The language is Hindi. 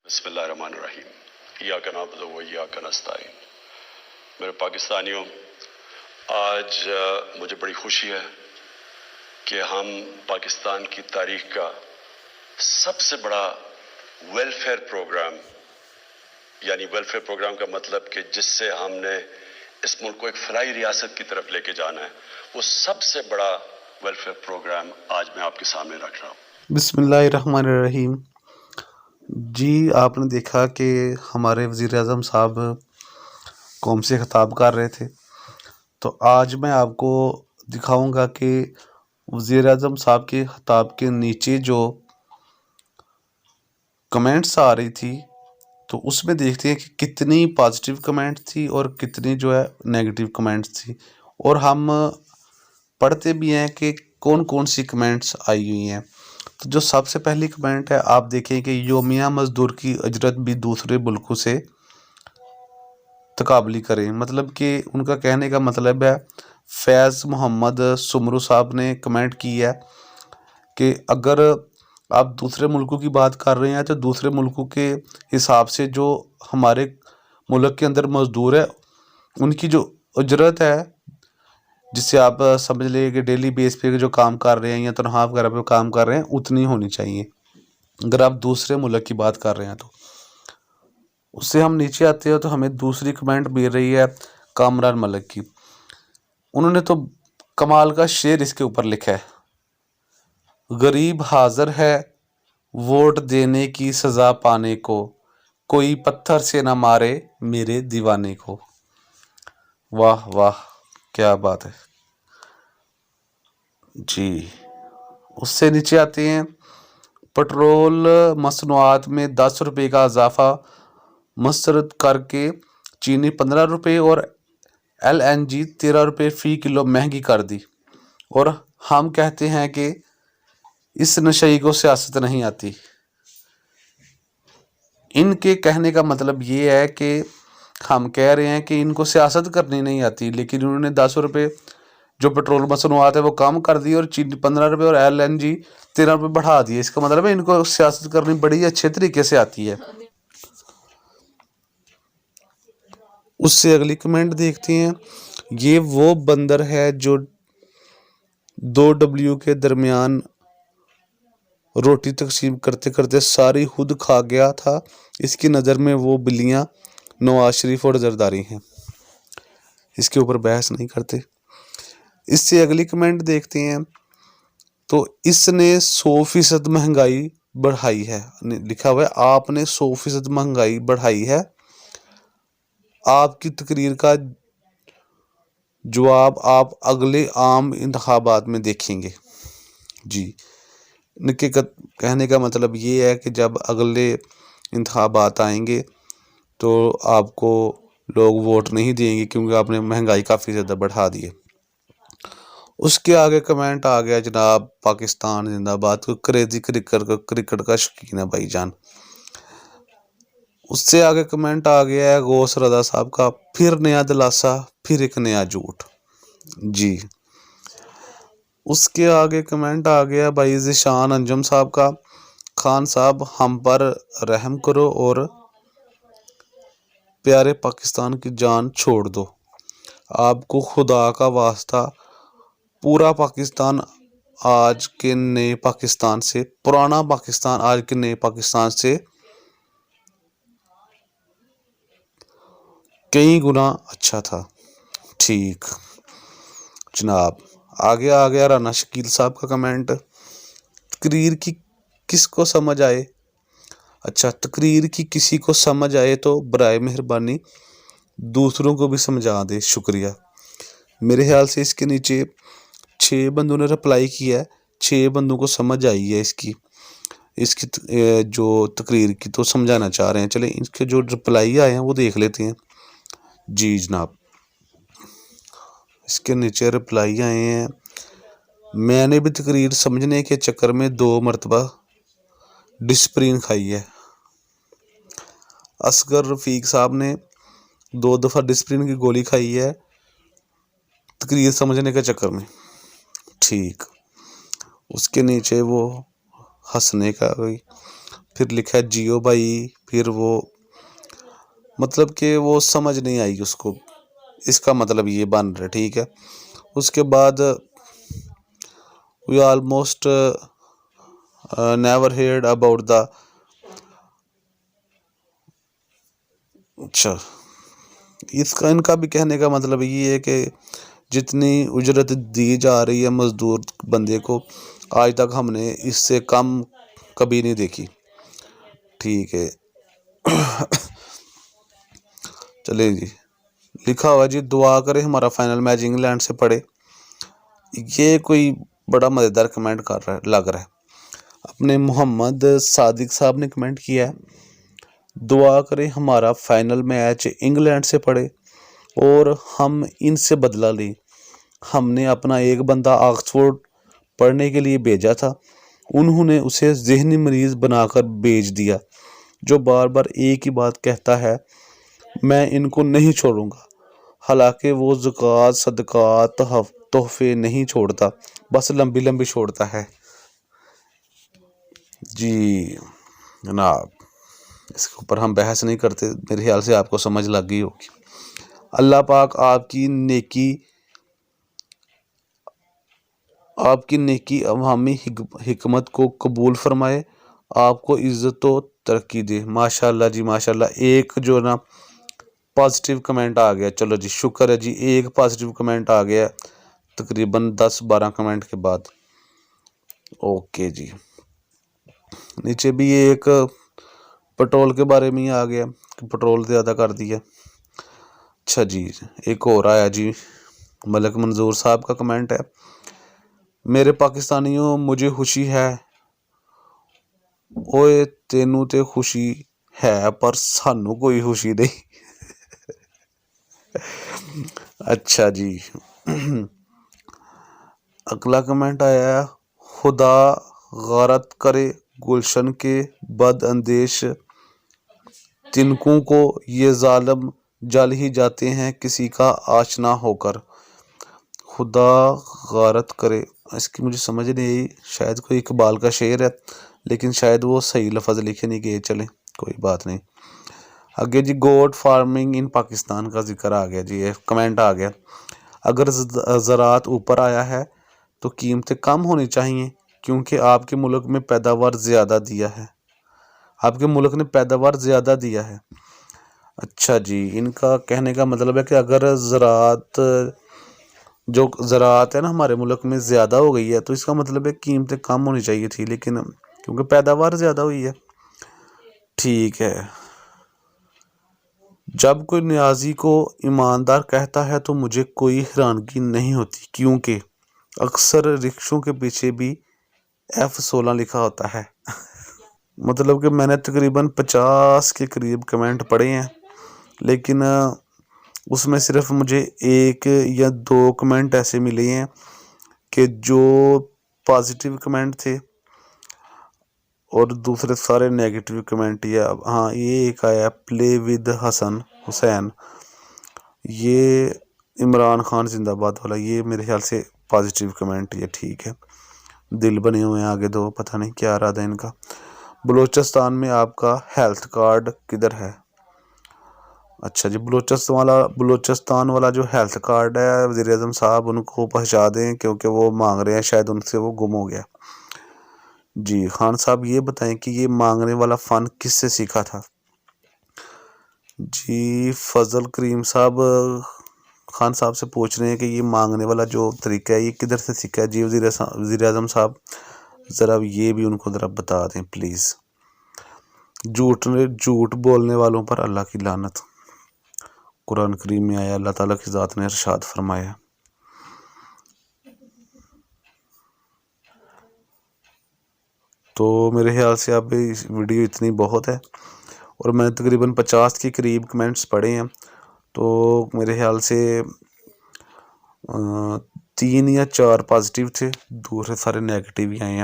बिस्मिल्लाहिर्रहमानिर्रहीम। इय्याका नअबुदु व इय्याका नस्तईन। मेरे पाकिस्तानियों, आज मुझे बड़ी खुशी है कि हम पाकिस्तान की तारीख का सबसे बड़ा वेलफेयर प्रोग्राम, यानी वेलफेयर प्रोग्राम का मतलब कि जिससे हमने इस मुल्क को एक फलाही रियासत की तरफ लेके जाना है, वो सबसे बड़ा वेलफेयर प्रोग्राम आज मैं आपके सामने रख रहा हूँ। बिस्मिल्लाहिर्रहमानिर्रहीम। जी, आपने देखा कि हमारे वज़ीर-ए-आज़म साहब कौम से ख़िताब कर रहे थे, तो आज मैं आपको दिखाऊंगा कि वज़ीर-ए-आज़म साहब के ख़िताब के नीचे जो कमेंट्स आ रही थी, तो उसमें देखते हैं कि कितनी पॉजिटिव कमेंट थी और कितनी जो है नेगेटिव कमेंट्स थी, और हम पढ़ते भी हैं कि कौन कौन सी कमेंट्स आई हुई हैं। तो जो सबसे पहली कमेंट है, आप देखें कि योमिया मज़दूर की अजरत भी दूसरे मुल्कों से तकाबली करें। मतलब कि उनका कहने का मतलब है, फैज़ मोहम्मद सुमरू साहब ने कमेंट की है कि अगर आप दूसरे मुल्कों की बात कर रहे हैं तो दूसरे मुल्कों के हिसाब से जो हमारे मुल्क के अंदर मज़दूर है, उनकी जो उजरत है, जिससे आप समझ लें कि डेली बेस पे जो काम कर रहे हैं या तनख्वाह वगैरह पे काम कर रहे हैं, उतनी होनी चाहिए अगर आप दूसरे मुल्क की बात कर रहे हैं। तो उससे हम नीचे आते हैं तो हमें दूसरी कमेंट मिल रही है कामरान मलिक की। उन्होंने तो कमाल का शेर इसके ऊपर लिखा है, गरीब हाजिर है वोट देने की सज़ा पाने को, कोई पत्थर से न मारे मेरे दीवाने को। वाह वाह, क्या बात है जी। उससे नीचे आते हैं, पेट्रोल मसनूआत में 10 रुपये का इजाफा मुस्तरद करके चीनी 15 रुपये और LNG 13 रुपये फ़ी किलो महंगी कर दी, और हम कहते हैं कि इस नशई को सियासत नहीं आती। इनके कहने का मतलब ये है कि हम कह रहे हैं कि इनको सियासत करनी नहीं आती, लेकिन उन्होंने 10 रुपये जो पेट्रोल मसनूआत है वो कम कर दी और चीनी 15 रुपये और LNG 13 रुपये बढ़ा दिए। इसका मतलब है इनको सियासत करनी बड़ी अच्छे तरीके से आती है। उससे अगली कमेंट देखते हैं, ये वो बंदर है जो 2 W के दरमियान रोटी तकसीम करते करते सारी खुद खा गया था, इसकी नज़र में वो बिल्लियाँ नवाज शरीफ और जरदारी हैं। इसके ऊपर बहस नहीं करते। इससे अगली कमेंट देखते हैं, तो इसने 100% महंगाई बढ़ाई है। लिखा हुआ है आपने 100% महंगाई बढ़ाई है। आपकी तकरीर का जवाब आप अगले आम इंतखाबात में देखेंगे जी। इनके कहने का मतलब ये है कि जब अगले इंतखाबात आएंगे तो आपको लोग वोट नहीं देंगे, क्योंकि आपने महंगाई काफ़ी ज़्यादा बढ़ा दी है। उसके आगे कमेंट आ गया, जनाब पाकिस्तान जिंदाबाद, को क्रेजी क्रिकेट का शौकीन है भाईजान। उससे आगे कमेंट आ गया है गौस रजा साहब का, फिर नया दिलासा फिर एक नया झूठ जी। उसके आगे कमेंट आ गया भाई ज़ीशान अंजुम साहब का, खान साहब हम पर रहम करो और प्यारे पाकिस्तान की जान छोड़ दो, आपको खुदा का वास्ता पूरा पाकिस्तान आज के नए पाकिस्तान से, पुराना पाकिस्तान आज के नए पाकिस्तान से कई गुना अच्छा था। ठीक जनाब। आगे आ गया राना शकील साहब का कमेंट, तकरीर की किसको समझ आए, अच्छा तकरीर की किसी को समझ आए तो बराए मेहरबानी दूसरों को भी समझा दे, शुक्रिया। मेरे ख्याल से इसके नीचे 6 बंदों ने रिप्लाई किया है, 6 बंदों को समझ आई है इसकी इसकी जो तकरीर की, तो समझाना चाह रहे हैं। चले इसके जो रिप्लाई आए हैं वो देख लेते हैं जी जनाब। इसके नीचे रिप्लाई आए हैं, मैंने भी तकरीर समझने के चक्कर में 2 मरतबा डिस्प्रिन खाई है। असगर रफीक साहब ने 2 दफ़ा डिस्प्रिन की गोली खाई है तकरीर समझने के चक्कर में। ठीक। उसके नीचे वो हंसने का कोई फिर लिखा है जियो भाई, फिर वो मतलब कि वो समझ नहीं आई उसको, इसका मतलब ये बन रहा है, ठीक है। उसके बाद we almost never heard about the, अच्छा, इसका इनका भी कहने का मतलब ये है कि जितनी उजरत दी जा रही है मजदूर बंदे को, आज तक हमने इससे कम कभी नहीं देखी, ठीक है। चलिए जी, लिखा हुआ जी दुआ करें हमारा फाइनल मैच इंग्लैंड से पड़े। ये कोई बड़ा मज़ेदार कमेंट कर रहा है, लग रहा है। अपने मोहम्मद सादिक साहब ने कमेंट किया है, दुआ करें हमारा फाइनल मैच इंग्लैंड से पड़े और हम इनसे बदला लें। हमने अपना एक बंदा ऑक्सफोर्ड पढ़ने के लिए भेजा था, उन्होंने उसे ज़हनी मरीज़ बनाकर भेज दिया, जो बार बार एक ही बात कहता है, मैं इनको नहीं छोड़ूंगा। हालांकि वो ज़कात सदक़ात तोहफे नहीं छोड़ता, बस लंबी लंबी छोड़ता है। जी जनाब, इसके ऊपर हम बहस नहीं करते, मेरे ख्याल से आपको समझ लग गई होगी। अल्लाह पाक आपकी नेकी अवामी हिकमत को कबूल फरमाए, आपको इज़्ज़त व तरक्की दे। माशाल्लाह जी माशाल्लाह, एक जो ना पॉजिटिव कमेंट आ गया, चलो जी शुक्र है जी, एक पॉजिटिव कमेंट आ गया तकरीबन 10-12 कमेंट के बाद। ओके जी, नीचे भी एक पेट्रोल के बारे में ही आ गया कि पेट्रोल ज़्यादा कर दिया। अच्छा जी, एक और आया जी, मलिक मंजूर साहब का कमेंट है, मेरे पाकिस्तानियों मुझे खुशी है, ओए तेनू ते खुशी है पर सानू कोई खुशी नहीं। अच्छा जी, अगला कमेंट आया, खुदा गारत करे गुलशन के बदअंदेश तिनकों को, ये जालिम जल ही जाते हैं किसी का आशना होकर। खुदा गारत करे, इसकी मुझे समझ नहीं आई, शायद कोई इकबाल का शेर है, लेकिन शायद वो सही लफ्ज़ लिखे नहीं गए, चले कोई बात नहीं। आगे जी, गोट फार्मिंग इन पाकिस्तान का जिक्र आ गया जी, ये कमेंट आ गया, अगर ज़रात ऊपर आया है तो कीमतें कम होनी चाहिए, क्योंकि आपके मुल्क में पैदावार ज़्यादा दिया है, आपके मुल्क ने पैदावार ज़्यादा दिया है। अच्छा जी, इनका कहने का मतलब है कि अगर ज़रात है ना हमारे मुल्क में ज़्यादा हो गई है, तो इसका मतलब है कीमतें कम होनी चाहिए थी, लेकिन क्योंकि पैदावार ज़्यादा हुई है, ठीक है। जब कोई न्याजी को ईमानदार कहता है तो मुझे कोई हैरानगी नहीं होती, क्योंकि अक्सर रिक्शों के पीछे भी F16 लिखा होता है। मतलब कि मैंने तकरीबन 50 के करीब कमेंट पढ़े हैं, लेकिन उसमें सिर्फ मुझे 1 या 2 कमेंट ऐसे मिले हैं कि जो पॉजिटिव कमेंट थे और दूसरे सारे नेगेटिव कमेंट। या हाँ, ये एक आया प्ले विद हसन हुसैन, ये इमरान खान जिंदाबाद वाला, ये मेरे ख्याल से पॉजिटिव कमेंट, ये ठीक है। दिल बने हुए हैं आगे दो, पता नहीं क्या इरादा है इनका। बलूचिस्तान में आपका हेल्थ कार्ड किधर है? अच्छा जी, बलूचिस्तान वाला जो हेल्थ कार्ड है, वज़ीर आज़म साहब उनको पहुंचा दें, क्योंकि वो मांग रहे हैं, शायद उनसे वो गुम हो गया। जी खान साहब, ये बताएं कि ये मांगने वाला फ़न किससे सीखा था? जी फजल करीम साहब खान साहब से पूछ रहे हैं कि ये मांगने वाला जो तरीका है ये किधर से सीखा है। जी वज़ीर आज़म साहब, ज़रा ये भी उनको ज़रा बता दें प्लीज़। झूठ बोलने वालों पर अल्लाह की लानत, कुरान करीम में आया, अल्लाह ताला की ज़ात ने इरशाद फरमाया। तो मेरे ख्याल से अब इस वीडियो इतनी बहुत है, और मैंने तकरीबन 50 के करीब कमेंट्स पढ़े हैं, तो मेरे ख्याल से 3 या 4 पॉजिटिव थे, दूसरे सारे नेगेटिव ही आए हैं।